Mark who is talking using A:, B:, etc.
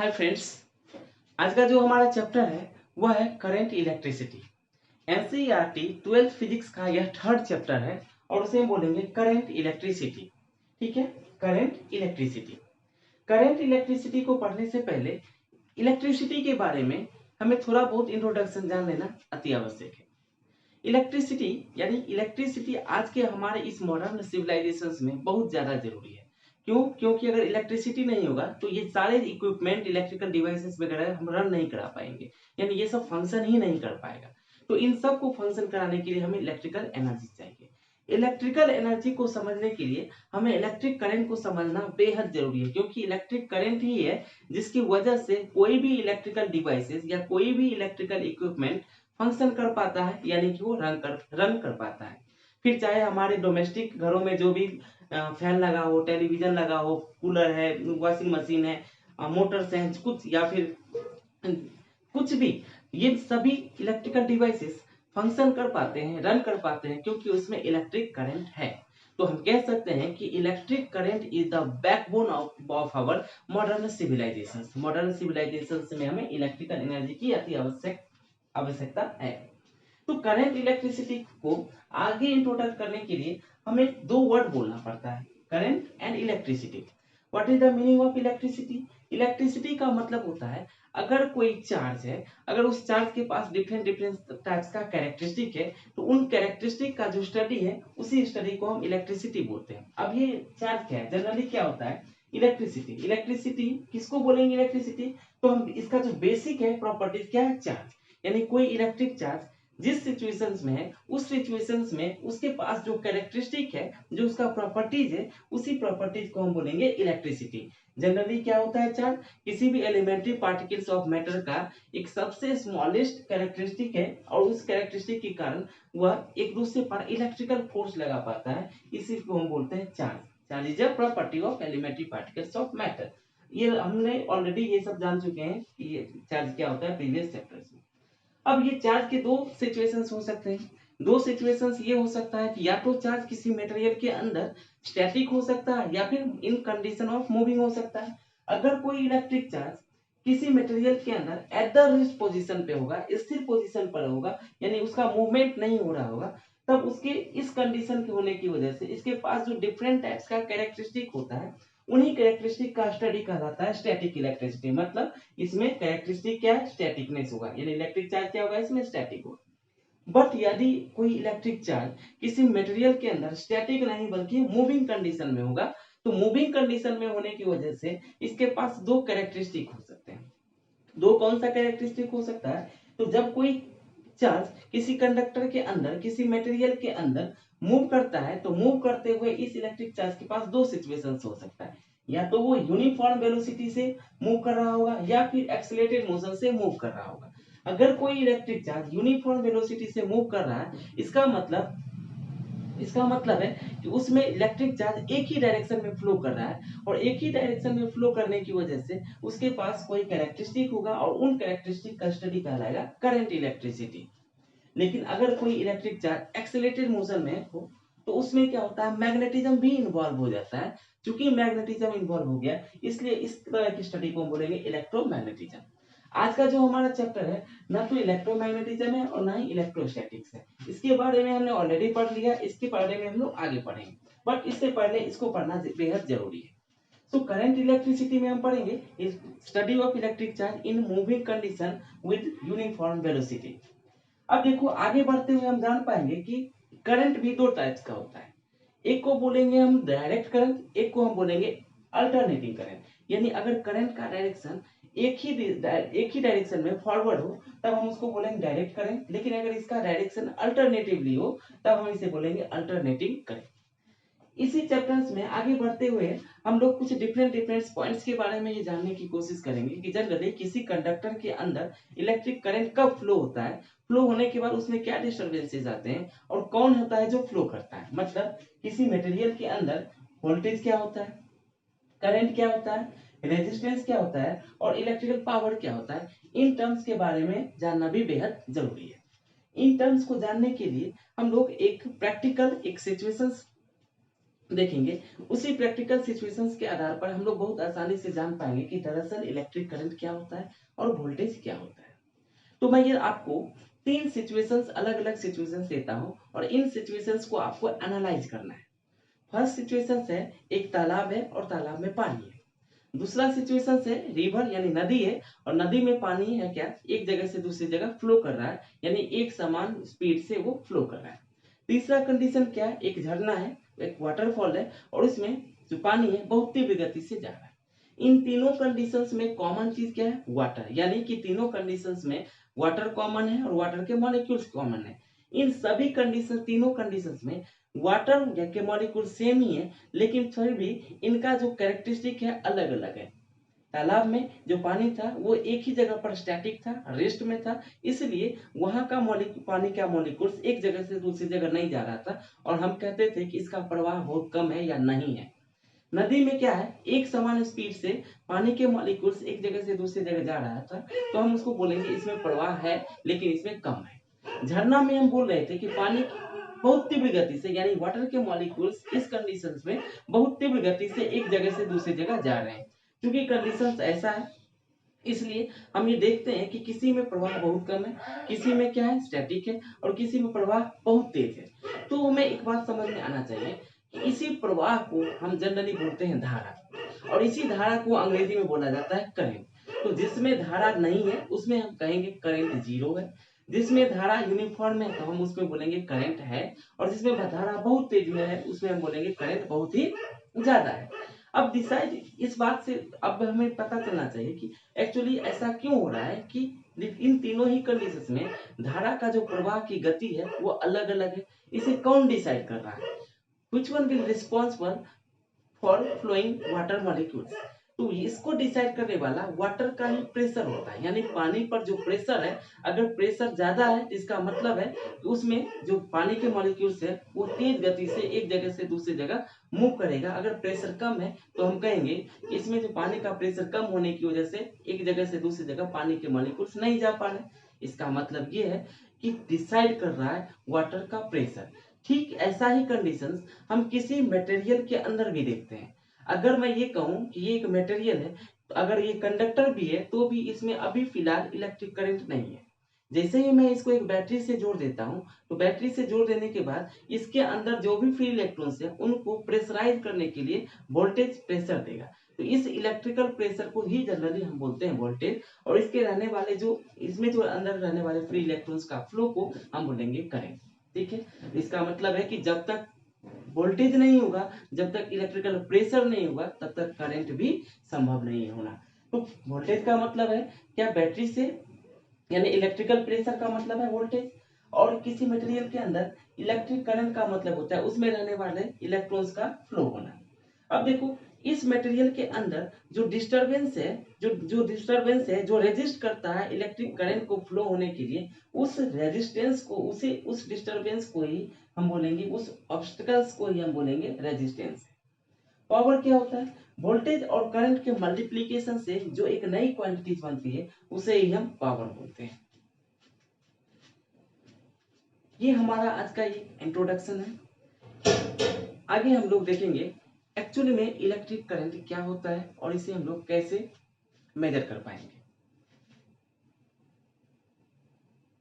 A: Hi friends, आज का जो हमारा चैप्टर है वह है current electricity. NCERT 12th physics का यह थर्ड चैप्टर है और उसे हम बोलेंगे करंट इलेक्ट्रिसिटी। ठीक है, करंट इलेक्ट्रिसिटी। करंट इलेक्ट्रिसिटी को पढ़ने से पहले इलेक्ट्रिसिटी के बारे में हमें थोड़ा बहुत इंट्रोडक्शन जान लेना अति आवश्यक है। इलेक्ट्रिसिटी यानी इलेक्ट्रिसिटी आज के हमारे इस मॉडर्न सिविलाइजेशंस में बहुत ज्यादा जरूरी है। क्यों? क्योंकि अगर इलेक्ट्रिसिटी नहीं होगा तो ये सारे इक्विपमेंट, इलेक्ट्रिकल डिवाइसेस वगैरह हम रन नहीं करा पाएंगे, यानी ये सब फंक्शन ही नहीं कर पाएगा। तो इन सब को फंक्शन कराने के लिए हमें इलेक्ट्रिकल एनर्जी चाहिए। इलेक्ट्रिकल एनर्जी को समझने के लिए हमें इलेक्ट्रिक करंट को समझना बेहद जरूरी है, क्योंकि इलेक्ट्रिक करंट ही है जिसकी वजह से कोई भी इलेक्ट्रिकल डिवाइसेस या कोई भी इलेक्ट्रिकल इक्विपमेंट फंक्शन कर पाता है, यानी कि वो रन कर पाता है। फिर चाहे हमारे डोमेस्टिक घरों में जो भी फैन लगा हो, टेलीविजन लगा हो, कूलर है, वॉशिंग मशीन है, मोटर्स हैं कुछ, या फिर कुछ भी, ये सभी इलेक्ट्रिकल डिवाइसेस फंक्शन कर पाते हैं, रन कर पाते हैं, क्योंकि उसमें इलेक्ट्रिक करंट है। तो हम कह सकते हैं कि electric current is the backbone of our modern civilisations. Modern civilisations में हमें इलेक्ट्रिकल एनर्जी की अति आवश्यकता है। तो करंट इलेक्ट्रिसिटी को आगे इंट्रोडक्ट करने के लिए हमें दो वर्ड बोलना पड़ता है, current and electricity. What is the meaning of electricity? Electricity का मतलब होता है, अगर कोई चार्ज है, अगर उस चार्ज के पास डिफरेंट डिफरेंट टाइप्स का कैरेक्टरिस्टिक है, तो उन कैरेक्टरिस्टिक का जो स्टडी है उसी स्टडी को हम इलेक्ट्रिसिटी बोलते हैं। अब ये चार्ज क्या है, जनरली क्या होता है? इलेक्ट्रिसिटी। इलेक्ट्रिसिटी किसको बोलेंगे इलेक्ट्रिसिटी? तो हम इसका जो बेसिक है प्रॉपर्टीज क्या है? चार्ज। यानी कोई इलेक्ट्रिक चार्ज जिस सिचुएशंस में है, उस सिचुएशंस में उसके पास जो कैरेक्टरिस्टिक है, जो उसका प्रॉपर्टीज है, उसी प्रॉपर्टीज को हम बोलेंगे इलेक्ट्रिसिटी। जनरली क्या होता है चार्ज? किसी भी एलिमेंट्री पार्टिकल्स ऑफ मैटर का एक सबसे स्मॉलेस्ट कैरेक्टरिस्टिक है, और उस कैरेक्टरिस्टिक के कारण वह एक दूसरे पर इलेक्ट्रिकल फोर्स लगा पाता है, इसी को हम बोलते हैं charge. Charge is a property of elementary particles of matter. ये हमने ऑलरेडी ये सब जान चुके हैं कि ये चार्ज क्या होता है प्रीवियस चैप्टर्स में। अब ये चार्ज के दो सिचुएशंस हो सकते हैं। दो सिचुएशंस ये हो सकता है कि या तो चार्ज किसी मटेरियल के अंदर स्टैटिक हो सकता है, या फिर इन कंडीशन ऑफ मूविंग हो सकता है। अगर कोई इलेक्ट्रिक चार्ज किसी मटेरियल के अंदर एट द रेस्ट पोजीशन पे होगा, स्थिर पोजीशन पर होगा, यानी उसका मूवमेंट नहीं हो रहा होगा, तब उसके इस कंडीशन के होने की वजह से इसके पास जो डिफरेंट टाइप्स का कैरेक्टरिस्टिक होता है, उन्हीं कैरेक्टरिस्टिक का स्टडी कहलाता है स्टैटिक इलेक्ट्रिसिटी। मतलब इसमें कैरेक्टरिस्टिक क्या है? स्टैटिकनेस होगा, यानी इलेक्ट्रिक चार्ज क्या होगा? इसमें स्टैटिक होगा। बट यदि कोई इलेक्ट्रिक चार्ज किसी मटेरियल के अंदर स्टैटिक नहीं बल्कि मूविंग कंडीशन में होगा, तो मूविंग कंडीशन में होने की वजह से इसके पास दो कैरेक्टरिस्टिक हो सकते हैं। दो कौन सा कैरेक्टरिस्टिक हो सकता है? तो जब कोई चार्ज किसी कंडक्टर के अंदर, किसी मटेरियल के अंदर मूव करता है, तो मूव करते हुए इस इलेक्ट्रिक चार्ज के पास दो सिचुएशंस हो सकता है। या तो वो यूनिफॉर्म वेलोसिटी से मूव कर रहा होगा, या फिर एक्सेलरेटेड मोशन से मूव कर रहा होगा। अगर कोई इलेक्ट्रिक चार्ज यूनिफॉर्म वेलोसिटी से मूव कर रहा है, इसका मतलब है कि उसमें इलेक्ट्रिक चार्ज एक ही डायरेक्शन में फ्लो कर रहा है, और एक ही डायरेक्शन में फ्लो करने की वजह से उसके पास कोई कैरेक्टरिस्टिक होगा, और उन कैरेक्टरिस्टिक का स्टडी कहलाएगा करंट इलेक्ट्रिसिटी। लेकिन अगर कोई इलेक्ट्रिक चार्ज एक्सेलरेटेड मोशन में हो, तो उसमें क्या होता है? मैग्नेटिज्म भी इन्वॉल्व हो जाता है। चूंकि मैग्नेटिज्म इन्वॉल्व हो गया, इसलिए इस तरह की स्टडी को बोलेंगे इलेक्ट्रोमैग्नेटिज्म। आज का जो हमारा चैप्टर है, ना तो इलेक्ट्रोमैग्नेटिज्म है और ना ही इलेक्ट्रोस्टैटिक्स है। इसके बारे में हमने ऑलरेडी पढ़ लिया, इसके बारे में हम लोग आगे पढ़ेंगे, बट इससे पहले इसको पढ़ना बेहद जरूरी है। तो करंट इलेक्ट्रिसिटी में हम पढ़ेंगे study of electric charge in moving condition with uniform velocity. अब देखो, आगे बढ़ते हुए हम जान पाएंगे कि करंट भी दो टाइप्स का होता है। एक को बोलेंगे हम डायरेक्ट करंट, एक को हम बोलेंगे अल्टरनेटिंग करंट। यानी अगर करंट का डायरेक्शन एक ही डायरेक्शन में फॉरवर्ड हो, तब हम उसको बोलेंगे डायरेक्ट करंट। लेकिन अगर इसका डायरेक्शन अल्टरनेटिवली हो, तब हम इसे बोलेंगे अल्टरनेटिंग करंट। इसी चैप्टर्स में आगे बढ़ते हुए हम लोग कुछ डिफरेंट पॉइंट्स के बारे में ये जानने की कोशिश करेंगे कि जनरली किसी कंडक्टर के अंदर इलेक्ट्रिक करंट कब फ्लो होता है, फ्लो होने के बाद उसमें क्या डिस्टर्बेंसेस आते हैं, और कौन होता है जो फ्लो करता है। मतलब किसी मटेरियल के अंदर वोल्टेज क्या होता है, करंट क्या होता है, रेजिस्टेंस क्या होता है, और इलेक्ट्रिकल पावर क्या होता है। इन टर्म्स के बारे में जानना भी बेहद जरूरी है। इन टर्म्स को जानने के लिए हम लोग एक प्रैक्टिकल, एक सिचुएशन देखेंगे, उसी प्रैक्टिकल सिचुएशंस के आधार पर हम लोग बहुत आसानी से जान पाएंगे कि दरअसल इलेक्ट्रिक करंट क्या होता है और वोल्टेज क्या होता है। तो मैं ये आपको 3 सिचुएशंस, अलग अलग सिचुएशंस देता हूँ और इन सिचुएशंस को आपको एनालाइज करना है। फर्स्ट सिचुएशन है, एक तालाब है और तालाब में पानी है। दूसरा सिचुएशन है, रिवर यानी नदी है और नदी में पानी है क्या, एक जगह से दूसरी जगह फ्लो कर रहा है, यानी एक समान स्पीड से वो फ्लो कर रहा है। तीसरा कंडीशन क्या है, एक झरना है, एक वाटरफॉल है और इसमें जो पानी है बहुत तीव्र गति से जा रहा है। इन तीनों कंडीशंस में कॉमन चीज क्या है, वाटर, यानी कि तीनों कंडीशंस में वाटर कॉमन है और वाटर के मॉलिक्यूल्स कॉमन है। इन सभी कंडीशन, तीनों कंडीशंस में वाटर के मॉलिक्यूल सेम ही है, लेकिन फिर भी इनका जो कैरेक्टरिस्टिक है अलग अलग है। तालाब में जो पानी था वो एक ही जगह पर स्टैटिक था, रेस्ट में था, इसलिए वहां का मॉलिक्यूल, पानी का मॉलिक्यूल्स एक जगह से दूसरी जगह नहीं जा रहा था और हम कहते थे कि इसका प्रवाह बहुत कम है या नहीं है। नदी में क्या है, एक समान स्पीड से पानी के मॉलिक्यूल्स एक जगह से दूसरी जगह जा रहा था, तो हम उसको बोलेंगे इसमें प्रवाह है लेकिन इसमें कम है। झरना में हम बोल रहे थे कि पानी बहुत तीव्र गति से, यानी वाटर के मॉलिक्यूल्स इस कंडीशंस में बहुत तीव्र गति से एक जगह से दूसरी जगह जा रहे हैं। क्योंकि कंडीशंस ऐसा है, इसलिए हम ये देखते हैं कि किसी में प्रवाह बहुत कम है, किसी में क्या है स्टैटिक है और किसी में प्रवाह बहुत तेज है। तो हमें एक बात समझ में आना चाहिए कि इसी प्रवाह को हम जनरली बोलते हैं धारा, और इसी धारा को अंग्रेजी में बोला जाता है करंट। तो जिसमें धारा नहीं है उसमें हम कहेंगे करंट जीरो है, जिसमें धारा यूनिफॉर्म है तो हम उसमें बोलेंगे करंट है, और जिसमें धारा बहुत तेज में है उसमें हम बोलेंगे करंट बहुत ही ज्यादा है। अब डिसाइड इस बात से अब हमें पता चलना चाहिए कि एक्चुअली ऐसा क्यों हो रहा है कि इन तीनों ही कंडीशंस में धारा का जो प्रवाह की गति है वो अलग अलग है। इसे कौन डिसाइड कर रहा है, which one will responsible for flowing water molecules. तो इसको डिसाइड करने वाला वाटर का ही प्रेशर होता है, यानी पानी पर जो प्रेशर है, अगर प्रेशर ज्यादा है इसका मतलब है कि उसमें जो पानी के मॉलिक्यूल्स है वो तेज गति से एक जगह से दूसरी जगह मूव करेगा। अगर प्रेशर कम है तो हम कहेंगे कि इसमें जो पानी का प्रेशर कम होने की वजह से एक जगह से दूसरी जगह पानी के मॉलिक्यूल्स नहीं जा पा रहे। इसका मतलब ये है कि डिसाइड कर रहा है वाटर का प्रेशर। ठीक ऐसा ही कंडीशंस हम किसी मटेरियल के अंदर भी देखते हैं। अगर मैं ये कहूं कि ये एक मटेरियल है, तो अगर ये कंडक्टर भी है तो भी इसमें अभी फिलहाल इलेक्ट्रिक करंट नहीं है। जैसे ही मैं इसको एक बैटरी से जोड़ देता हूं, तो बैटरी से जोड़ देने के बाद इसके अंदर जो भी फ्री इलेक्ट्रॉन्स है उनको प्रेशराइज करने के लिए वोल्टेज प्रेशर देगा। तो इस इलेक्ट्रिकल प्रेशर को ही जनरली हम बोलते हैं वोल्टेज, और इसके रहने वाले जो इसमें जो अंदर रहने वाले फ्री इलेक्ट्रॉन्स का फ्लो को हम बोलेंगे करंट। ठीक है, इसका मतलब है कि जब तक वोल्टेज नहीं होगा, जब तक इलेक्ट्रिकल प्रेशर नहीं होगा, तब तक करंट भी संभव नहीं होना। तो वोल्टेज का मतलब है क्या, बैटरी से, यानी इलेक्ट्रिकल प्रेशर का मतलब है वोल्टेज, और किसी मटेरियल के अंदर इलेक्ट्रिक करंट का मतलब होता है उसमें रहने वाले इलेक्ट्रॉन्स का फ्लो होना। अब देखो, इस मटेरियल के अंदर जो डिस्टरबेंस है, जो डिस्टरबेंस है जो रेजिस्ट करता है इलेक्ट्रिक करंट को फ्लो होने के लिए, उस रेजिस्टेंस को, उसे उस डिस्टरबेंस को ही हम बोलेंगे, उस ऑब्स्टिकल्स को ही हम बोलेंगे रेजिस्टेंस। पावर क्या होता है, वोल्टेज और करंट के मल्टीप्लिकेशन से जो एक नई क्वांटिटी बनती है उसे ही हम पावर बोलते हैं। ये हमारा आज का एक इंट्रोडक्शन है। आगे हम लोग देखेंगे एक्चुअली में इलेक्ट्रिक करंट क्या होता है और इसे हम लोग कैसे मेजर कर पाएंगे।